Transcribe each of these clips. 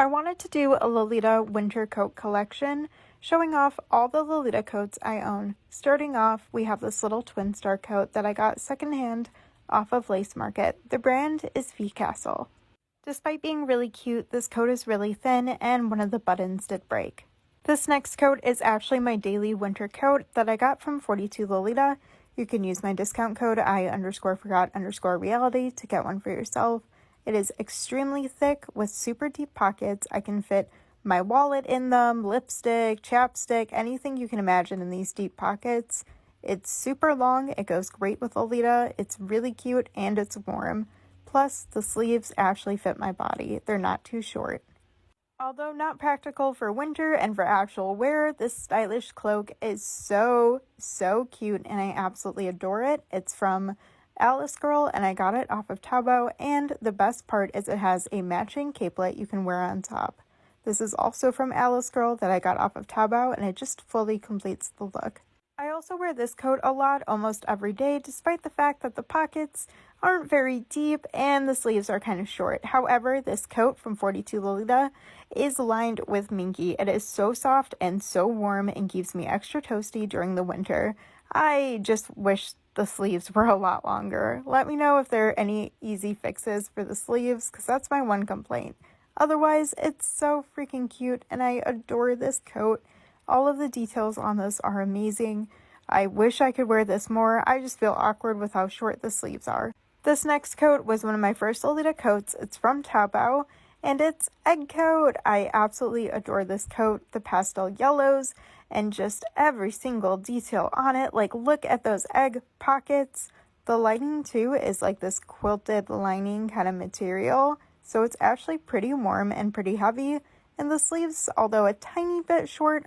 I wanted to do a Lolita winter coat collection, showing off all the Lolita coats I own. Starting off, we have this little twin star coat that I got secondhand off of Lace Market. The brand is Fee Castle. Despite being really cute, this coat is really thin and one of the buttons did break. This next coat is actually my daily winter coat that I got from 42 Lolita. You can use my discount code I_forgot_reality to get one for yourself. It is extremely thick with super deep pockets. I can fit my wallet in them, lipstick, chapstick, anything you can imagine in these deep pockets. It's super long. It goes great with Lolita. It's really cute and it's warm. Plus, the sleeves actually fit my body. They're not too short. Although not practical for winter and for actual wear, this stylish cloak is so cute and I absolutely adore it. It's from Alige Girl and I got it off of Taobao, and the best part is it has a matching capelet you can wear on top. This is also from Alige Girl that I got off of Taobao, and it just fully completes the look. I also wear this coat a lot, almost every day, despite the fact that the pockets aren't very deep and the sleeves are kind of short. However, this coat from 42 Lolita is lined with minky. It is so soft and so warm and keeps me extra toasty during the winter. I just wish the sleeves were a lot longer. Let me know if there are any easy fixes for the sleeves, because that's my one complaint. Otherwise, it's so freaking cute and I adore this coat. All of the details on this are amazing. I wish I could wear this more. I just feel awkward with how short the sleeves are. This next coat was one of my first Lolita coats. It's from Taobao and it's Egg Coat. I absolutely adore this coat. The pastel yellows and just every single detail on it. Like, look at those egg pockets. The lining too is like this quilted lining kind of material. So it's actually pretty warm and pretty heavy. And the sleeves, although a tiny bit short,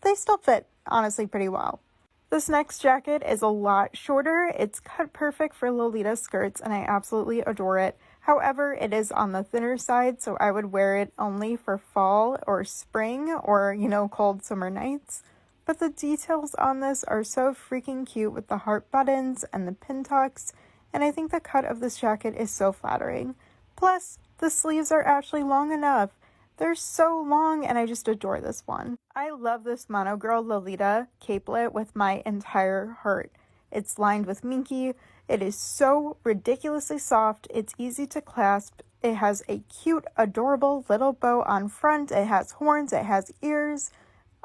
they still fit honestly pretty well. This next jacket is a lot shorter. It's cut perfect for Lolita skirts and I absolutely adore it. However, it is on the thinner side, so I would wear it only for fall or spring or, cold summer nights. But the details on this are so freaking cute with the heart buttons and the pin tucks, and I think the cut of this jacket is so flattering. Plus, the sleeves are actually long enough. They're so long and I just adore this one. I love this Mono Girl Lolita capelet with my entire heart. It's lined with minky. It is so ridiculously soft. It's easy to clasp. It has a cute, adorable little bow on front. It has horns. It has ears.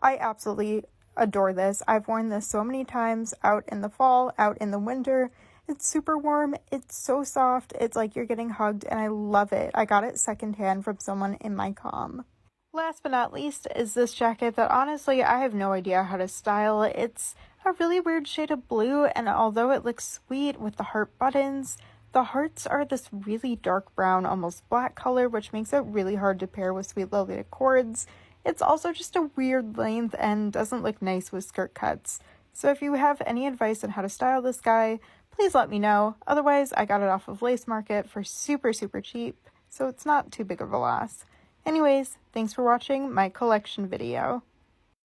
I absolutely adore this. I've worn this so many times out in the fall, out in the winter. It's super warm. It's so soft. It's like you're getting hugged and I love it. I got it secondhand from someone in my comm. Last but not least is this jacket that honestly I have no idea how to style. It's a really weird shade of blue, and although it looks sweet with the heart buttons, the hearts are this really dark brown, almost black color, which makes it really hard to pair with Sweet Lolita cords. It's also just a weird length and doesn't look nice with skirt cuts. So if you have any advice on how to style this guy, please let me know. Otherwise, I got it off of Lace Market for super cheap, so it's not too big of a loss. Anyways, thanks for watching my collection video.